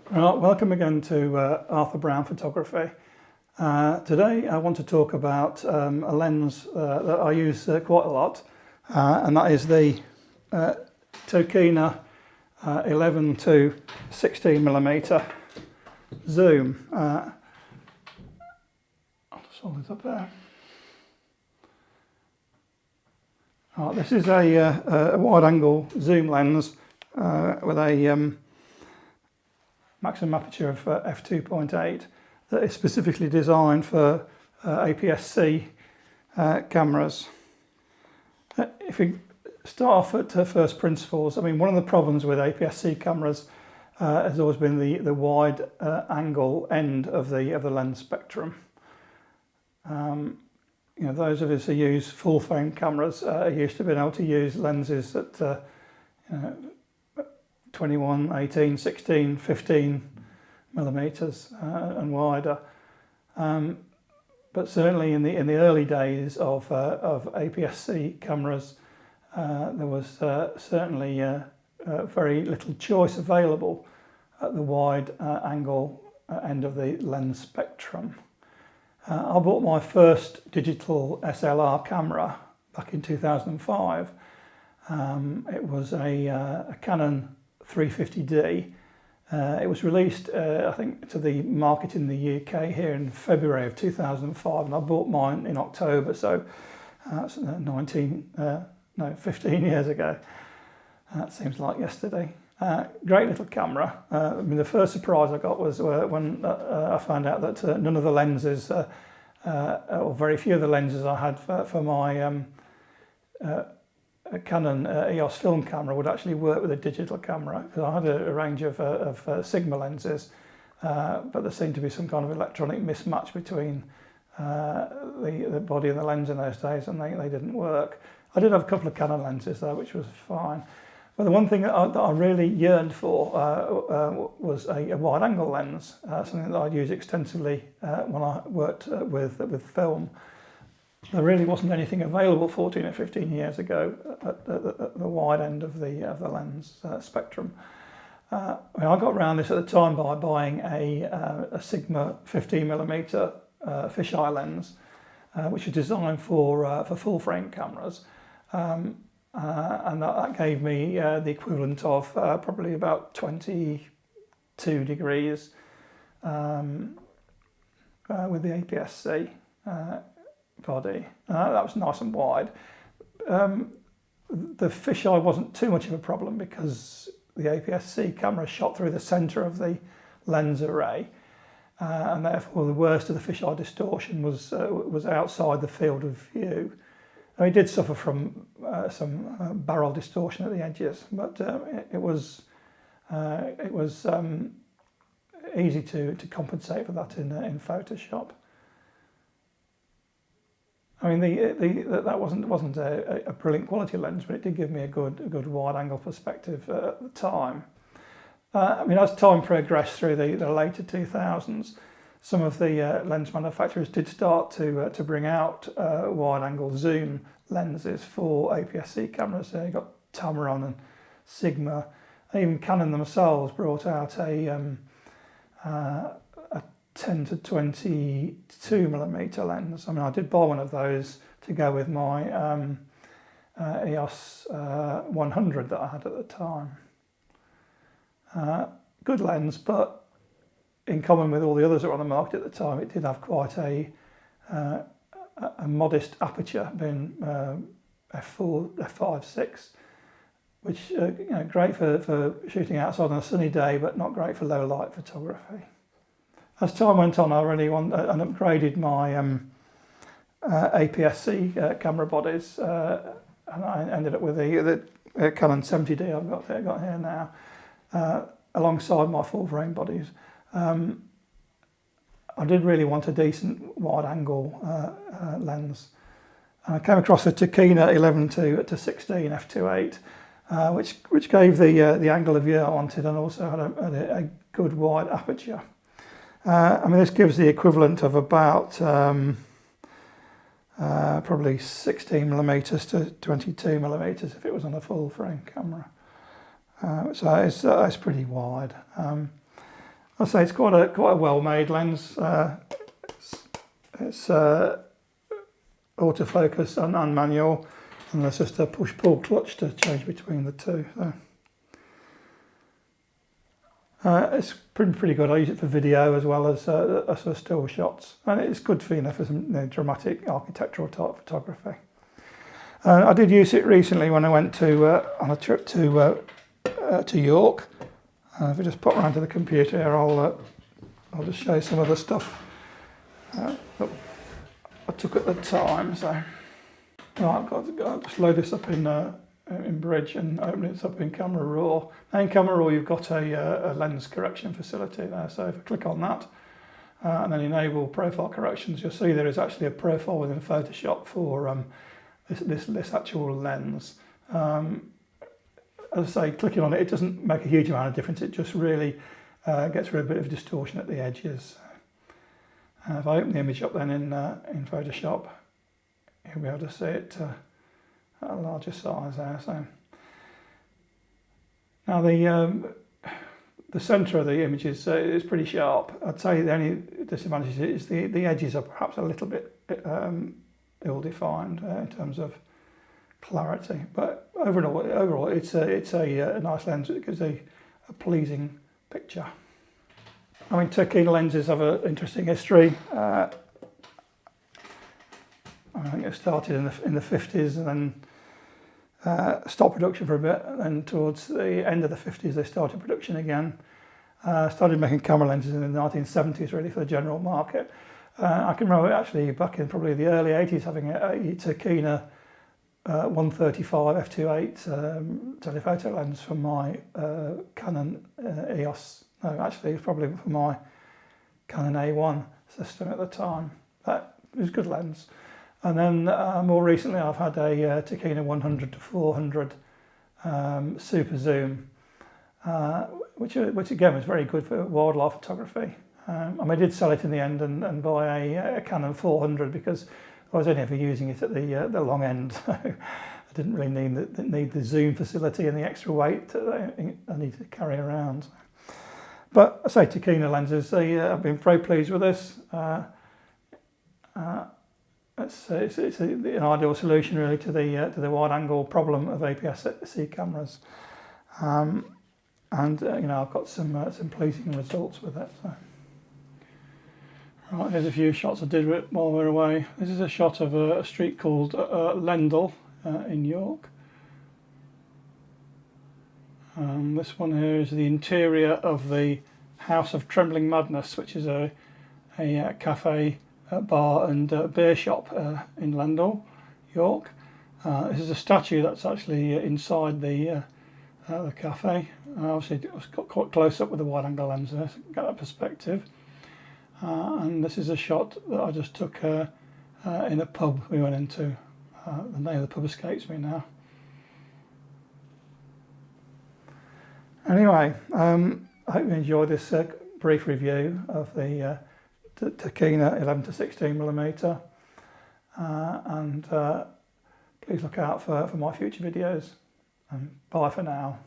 Right, welcome again to Arthur Brown Photography. Today I want to talk about a lens that I use quite a lot, and that is the Tokina 11 to 16mm zoom. I'll just hold it up there. Right, this is a wide-angle zoom lens with a maximum aperture of f2.8 that is specifically designed for APS-C cameras. If we start off at first principles, I mean, one of the problems with APS-C cameras has always been the wide angle end of the lens spectrum. You know, those of us who use full frame cameras are used to being able to use lenses at 21, 18, 16, 15 millimeters and wider. But certainly in the early days of APS-C cameras, there was certainly very little choice available at the wide angle end of the lens spectrum. I bought my first digital SLR camera back in 2005. It was a Canon 350D. It was released, I think, to the market in the UK here in February of 2005, and I bought mine in October, so that's 15 years ago. That seems like yesterday. Great little camera. I mean, the first surprise I got was when I found out that none of the lenses, or very few of the lenses I had for my a Canon EOS film camera would actually work with a digital camera, because I had a range of Sigma lenses, but there seemed to be some kind of electronic mismatch between the body and the lens in those days, and they didn't work. I did have a couple of Canon lenses though, which was fine. But the one thing that I really yearned for was a wide-angle lens, something that I'd use extensively when I worked with film. There really wasn't anything available 14 or 15 years ago at the wide end of the lens spectrum. I mean, I got around this at the time by buying a Sigma 15mm fisheye lens, which was designed for full frame cameras, and that gave me the equivalent of probably about 22 degrees with the APS-C body. That was nice and wide. The fisheye wasn't too much of a problem because the APS-C camera shot through the centre of the lens array, and therefore the worst of the fisheye distortion was outside the field of view. I did suffer from some barrel distortion at the edges, but it was easy to compensate for that in Photoshop. I mean, that wasn't a brilliant quality lens, but it did give me a good wide-angle perspective at the time. I mean, as time progressed through the later 2000s, some of the lens manufacturers did start to bring out wide-angle zoom lenses for APS-C cameras. So you got Tamron and Sigma. Even Canon themselves brought out a 10 to 22mm lens. I mean, I did buy one of those to go with my EOS 100 that I had at the time. Good lens, but in common with all the others that were on the market at the time, it did have quite a modest aperture, being f4, f5, 6, which great for shooting outside on a sunny day, but not great for low light photography. As time went on, I really upgraded my APS-C camera bodies, and I ended up with the Canon 70D I've got here now, alongside my full frame bodies. I did really want a decent wide-angle lens. I came across a Tokina 11 to 16 f2.8, which gave the angle of view I wanted, and also had a good wide aperture. I mean, this gives the equivalent of about probably 16mm to 22mm if it was on a full frame camera. So it's pretty wide. I'd say it's quite a well-made lens. It's autofocus and manual, and there's just a push-pull clutch to change between the two. So. It's pretty good. I use it for video as well as for still shots, and it's good for for some dramatic architectural type photography. I did use it recently when I went on a trip to York. If I just pop around to the computer here, I'll just show you some of the stuff that I took at the time. So, right, I've got to just load this up in Bridge and open it up in Camera Raw. Now in Camera Raw, you've got a lens correction facility there. So if I click on that and then enable profile corrections, you'll see there is actually a profile within Photoshop for this actual lens. As I say, clicking on it, it doesn't make a huge amount of difference. It just really gets rid of a bit of distortion at the edges. If I open the image up then in Photoshop, you'll be able to see it at a larger size there. So now the centre of the image is pretty sharp. I'd say the only disadvantage is the edges are perhaps a little bit ill-defined in terms of clarity, but overall it's a nice lens. It gives a pleasing picture. I mean, Tokina lenses have an interesting history. I think it started in the 50s and then stopped production for a bit, and then towards the end of the 50s they started production again. Started making camera lenses in the 1970s really for the general market. I can remember actually back in probably the early 80s having a Tokina 135 f2.8 telephoto lens for my Canon EOS. No, actually it was probably for my Canon A1 system at the time. That was a good lens. And then more recently I've had a Tokina 100-400 super zoom, which again was very good for wildlife photography. I did sell it in the end and buy a Canon 400 because I was only ever using it at the long end. So I didn't really need the zoom facility and the extra weight that I need to carry around. But I say Tokina lenses, I've been very pleased with this. It's an ideal solution really to the wide angle problem of APS-C cameras, and I've got some pleasing results with it. So. Right, here's a few shots I did while we were away. This is a shot of a street called Lendal in York. This one here is the interior of the House of Trembling Madness, which is a cafe, bar and beer shop in Lendal, York. This is a statue that's actually inside the cafe. Obviously, it's got quite close up with the wide angle lens there, so get that perspective. And this is a shot that I just took in a pub we went into. The name of the pub escapes me now. Anyway, I hope you enjoyed this brief review of the Tokina 11-16mm, and please look out for my future videos. Bye for now.